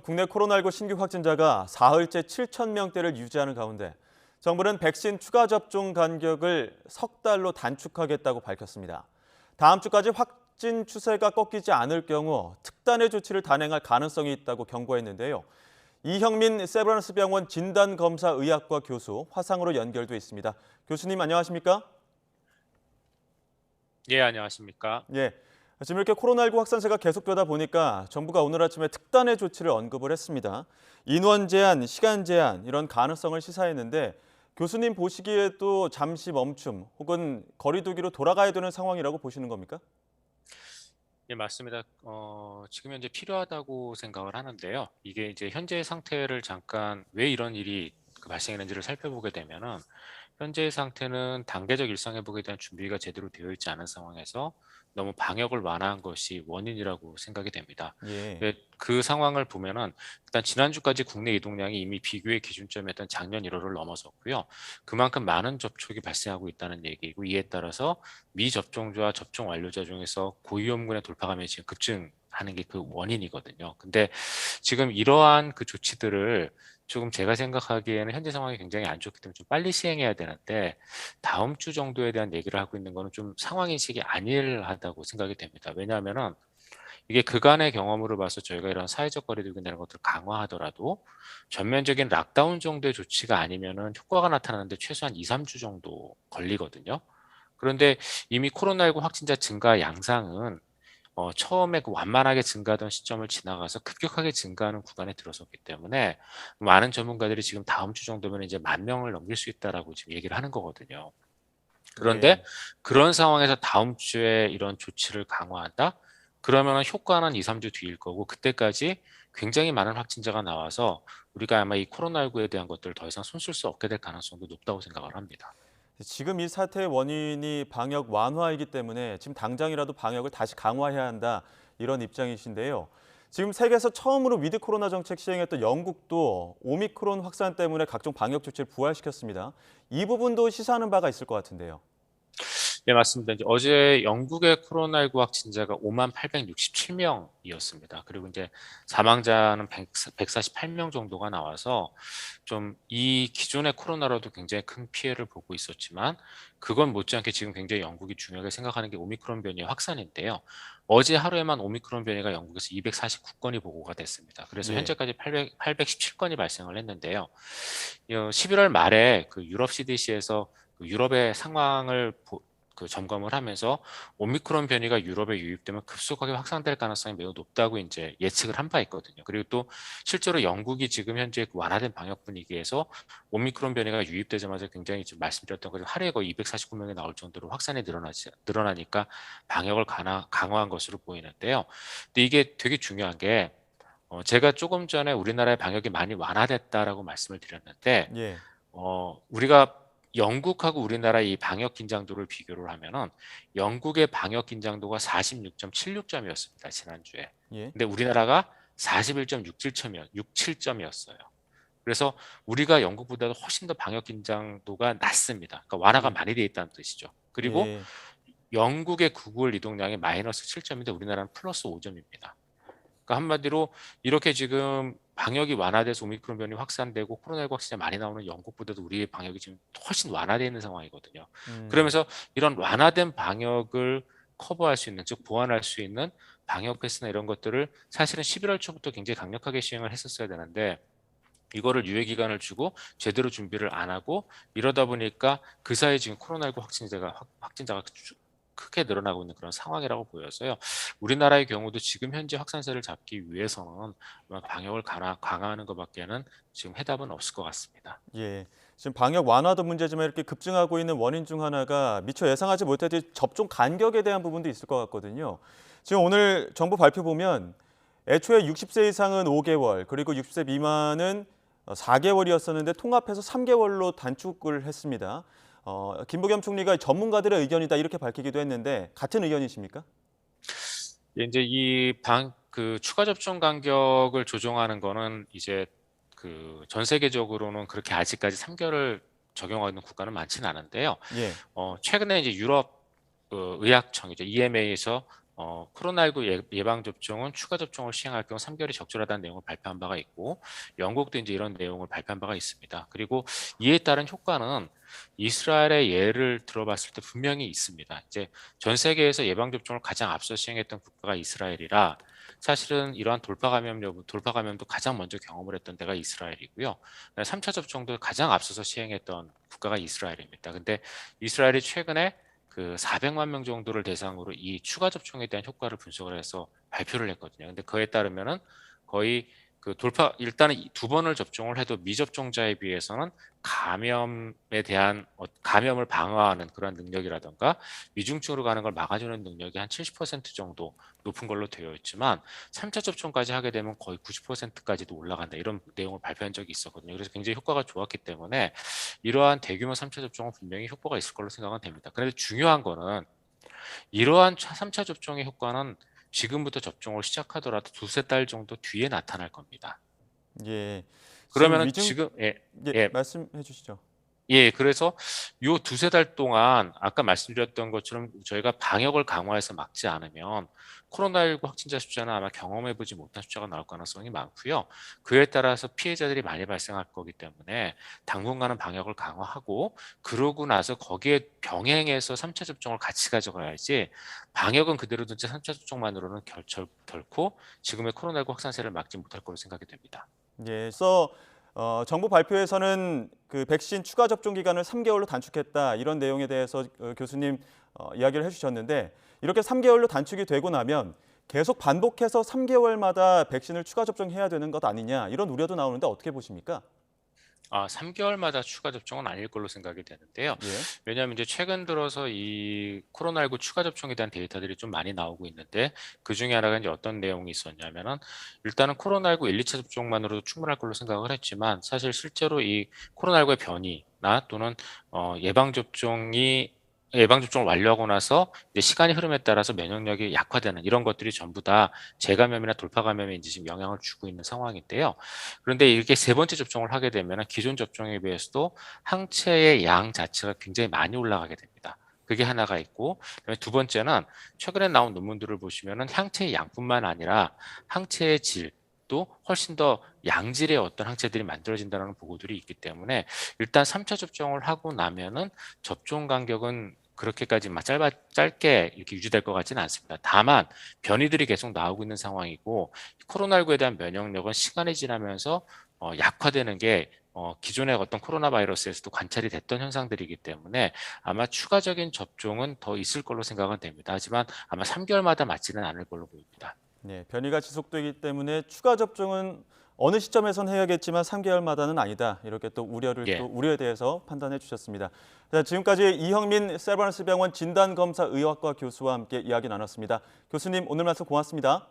국내 코로나19 신규 확진자가 사흘째 7천 명대를 유지하는 가운데 정부는 백신 추가 접종 간격을 석 달로 단축하겠다고 밝혔습니다. 다음 주까지 확진 추세가 꺾이지 않을 경우 특단의 조치를 단행할 가능성이 있다고 경고했는데요. 이형민 세브란스 병원 진단검사의학과 교수 화상으로 연결돼 있습니다. 교수님 안녕하십니까? 예, 안녕하십니까? 예. 지금 이렇게 코로나19 확산세가 계속되다 보니까 정부가 오늘 아침에 특단의 조치를 언급을 했습니다. 인원 제한, 시간 제한 이런 가능성을 시사했는데 교수님 보시기에도 잠시 멈춤 혹은 거리 두기로 돌아가야 되는 상황이라고 보시는 겁니까? 예, 맞습니다. 지금 현재 필요하다고 생각을 하는데요. 이게 이제 현재 상태를 잠깐 왜 이런 일이 발생했는지를 살펴보게 되면은 현재의 상태는 단계적 일상 회복에 대한 준비가 제대로 되어 있지 않은 상황에서 너무 방역을 완화한 것이 원인이라고 생각이 됩니다. 예. 네, 그 상황을 보면은 일단 지난주까지 국내 이동량이 이미 비교의 기준점이었던 작년 1월을 넘어섰고요. 그만큼 많은 접촉이 발생하고 있다는 얘기이고 이에 따라서 미접종자와 접종 완료자 중에서 고위험군의 돌파 감염이 지금 급증하는 게 그 원인이거든요. 근데 지금 이러한 그 조치들을 조금 제가 생각하기에는 현재 상황이 굉장히 안 좋기 때문에 좀 빨리 시행해야 되는데 다음 주 정도에 대한 얘기를 하고 있는 거는 좀 상황 인식이 안일하다고 생각이 됩니다. 왜냐하면은 이게 그간의 경험으로 봐서 저희가 이런 사회적 거리두기 이런 것들을 강화하더라도 전면적인 락다운 정도의 조치가 아니면은 효과가 나타나는데 최소한 2, 3주 정도 걸리거든요. 그런데 이미 코로나19 확진자 증가 양상은 처음에 그 완만하게 증가하던 시점을 지나가서 급격하게 증가하는 구간에 들어섰기 때문에 많은 전문가들이 지금 다음 주 정도면 이제 10,000명을 넘길 수 있다라고 지금 얘기를 하는 거거든요. 그런데 예. 그런 상황에서 다음 주에 이런 조치를 강화한다? 그러면은 효과는 2-3주 뒤일 거고 그때까지 굉장히 많은 확진자가 나와서 우리가 아마 이 코로나19에 대한 것들을 더 이상 손쓸 수 없게 될 가능성도 높다고 생각을 합니다. 지금 이 사태의 원인이 방역 완화이기 때문에 지금 당장이라도 방역을 다시 강화해야 한다 이런 입장이신데요. 지금 세계에서 처음으로 위드 코로나 정책 시행했던 영국도 오미크론 확산 때문에 각종 방역 조치를 부활시켰습니다. 이 부분도 시사하는 바가 있을 것 같은데요. 네, 맞습니다. 이제 어제 영국의 코로나19 확진자가 58,667명이었습니다. 그리고 이제 사망자는 148명 정도가 나와서 좀 이 기존의 코로나로도 굉장히 큰 피해를 보고 있었지만 그건 못지않게 지금 굉장히 영국이 중요하게 생각하는 게 오미크론 변이의 확산인데요. 어제 하루에만 오미크론 변이가 영국에서 249건이 보고가 됐습니다. 그래서 예. 현재까지 817건이 발생을 했는데요. 11월 말에 그 유럽 CDC에서 유럽의 상황을 점검을 하면서 오미크론 변이가 유럽에 유입되면 급속하게 확산될 가능성이 매우 높다고 이제 예측을 한 바 있거든요. 그리고 또 실제로 영국이 지금 현재 그 완화된 방역 분위기에서 오미크론 변이가 유입되자마자 굉장히 지금 말씀드렸던 것처럼 하루에 거의 249명이 나올 정도로 확산이 늘어나니까 방역을 강화한 것으로 보이는데요. 근데 이게 되게 중요한 게 제가 조금 전에 우리나라의 방역이 많이 완화됐다라고 말씀을 드렸는데 예. 우리가 영국하고 우리나라 이 방역 긴장도를 비교를 하면은 영국의 방역 긴장도가 46.76점이었습니다, 지난주에. 예. 근데 우리나라가 41.67점이었어요. 그래서 우리가 영국보다도 훨씬 더 방역 긴장도가 낮습니다. 그러니까 완화가 예. 많이 돼 있다는 뜻이죠. 그리고 예. 영국의 구글 이동량이 마이너스 7점인데 우리나라는 플러스 5점입니다. 그러니까 한마디로 이렇게 지금 방역이 완화돼서 오미크론 변이 확산되고 코로나19 확진자 많이 나오는 영국보다도 우리의 방역이 지금 훨씬 완화되어 있는 상황이거든요. 음. 그러면서 이런 완화된 방역을 커버할 수 있는, 즉 보완할 수 있는 방역 패스나 이런 것들을 사실은 11월 초부터 굉장히 강력하게 시행을 했었어야 되는데 이거를 유예 기간을 주고 제대로 준비를 안 하고 이러다 보니까 그 사이에 지금 코로나19 확진자가 크게 늘어나고 있는 그런 상황이라고 보여서요. 우리나라의 경우도 지금 현재 확산세를 잡기 위해서는 아마 방역을 강화하는 것밖에는 지금 해답은 없을 것 같습니다. 예. 지금 방역 완화도 문제지만 이렇게 급증하고 있는 원인 중 하나가 미처 예상하지 못했던 접종 간격에 대한 부분도 있을 것 같거든요. 지금 오늘 정부 발표 보면 애초에 60세 이상은 5개월, 그리고 60세 미만은 4개월이었었는데 통합해서 3개월로 단축을 했습니다. 김부겸 총리가 전문가들의 의견이다 이렇게 밝히기도 했는데 같은 의견이십니까? 예, 이제 그 추가 접종 간격을 조정하는 거는 이제 그 전 세계적으로는 그렇게 아직까지 3개월을 적용하는 국가는 많지는 않은데요. 예. 최근에 이제 유럽 의학청이죠. EMA에서 코로나19 예방 접종은 추가 접종을 시행할 경우 3개월이 적절하다는 내용을 발표한 바가 있고 영국도 이제 이런 내용을 발표한 바가 있습니다. 그리고 이에 따른 효과는 이스라엘의 예를 들어봤을 때 분명히 있습니다. 이제 전 세계에서 예방 접종을 가장 앞서 시행했던 국가가 이스라엘이라 사실은 이러한 돌파 감염도 가장 먼저 경험을 했던 데가 이스라엘이고요. 3차 접종도 가장 앞서서 시행했던 국가가 이스라엘입니다. 근데 이스라엘이 최근에 그 400만 명 정도를 대상으로 이 추가 접종에 대한 효과를 분석을 해서 발표를 했거든요. 근데 그에 따르면은 거의 그 일단은 두 번을 접종을 해도 미접종자에 비해서는 감염에 대한 감염을 방어하는 그런 능력이라든가 위중증으로 가는 걸 막아주는 능력이 한 70% 정도 높은 걸로 되어 있지만 3차 접종까지 하게 되면 거의 90%까지도 올라간다 이런 내용을 발표한 적이 있었거든요. 그래서 굉장히 효과가 좋았기 때문에 이러한 대규모 3차 접종은 분명히 효과가 있을 걸로 생각은 됩니다. 그런데 중요한 거는 이러한 3차 접종의 효과는 지금부터 접종을 시작하더라도 두세 달 정도 뒤에 나타날 겁니다. 예. 지금 그러면은 위중 지금 예, 예, 말씀해 주시죠. 그래서 요 두세 달 동안 아까 말씀드렸던 것처럼 저희가 방역을 강화해서 막지 않으면 코로나19 확진자 숫자는 아마 경험해보지 못한 숫자가 나올 가능성이 많고요. 그에 따라서 피해자들이 많이 발생할 거기 때문에 당분간은 방역을 강화하고 그러고 나서 거기에 병행해서 3차 접종을 같이 가져가야지 방역은 그대로 둔 채 3차 접종만으로는 결코 지금의 코로나19 확산세를 막지 못할 거로 생각이 됩니다. 예, 그래서 정부 발표에서는 그 백신 추가 접종 기간을 3개월로 단축했다 이런 내용에 대해서 교수님 이야기를 해주셨는데 이렇게 3개월로 단축이 되고 나면 계속 반복해서 3개월마다 백신을 추가 접종해야 되는 것 아니냐 이런 우려도 나오는데 어떻게 보십니까? 3개월마다 추가 접종은 아닐 걸로 생각이 되는데요. 예, 왜냐하면 이제 최근 들어서 이 코로나19 추가 접종에 대한 데이터들이 좀 많이 나오고 있는데 그 중에 하나가 이제 어떤 내용이 있었냐면은 일단은 코로나19 1, 2차 접종만으로도 충분할 걸로 생각을 했지만 사실 실제로 이 코로나19의 변이나 또는 예방접종을 완료하고 나서 이제 시간이 흐름에 따라서 면역력이 약화되는 이런 것들이 전부 다 재감염이나 돌파 감염에 이제 지금 영향을 주고 있는 상황인데요. 그런데 이렇게 세 번째 접종을 하게 되면 기존 접종에 비해서도 항체의 양 자체가 굉장히 많이 올라가게 됩니다. 그게 하나가 있고, 그다음에 두 번째는 최근에 나온 논문들을 보시면은 항체의 양뿐만 아니라 항체의 질, 또 훨씬 더 양질의 어떤 항체들이 만들어진다는 보고들이 있기 때문에 일단 3차 접종을 하고 나면은 접종 간격은 그렇게까지 막 짧게 이렇게 유지될 것 같지는 않습니다. 다만 변이들이 계속 나오고 있는 상황이고 코로나19에 대한 면역력은 시간이 지나면서 약화되는 게 기존의 어떤 코로나 바이러스에서도 관찰이 됐던 현상들이기 때문에 아마 추가적인 접종은 더 있을 걸로 생각은 됩니다. 하지만 아마 3개월마다 맞지는 않을 걸로 보입니다. 네, 변이가 지속되기 때문에 추가 접종은 어느 시점에선 해야겠지만 3개월마다는 아니다. 이렇게 또 예. 우려에 대해서 판단해 주셨습니다. 자, 지금까지 이형민 세브란스 병원 진단검사의학과 교수와 함께 이야기 나눴습니다. 교수님 오늘 말씀 고맙습니다.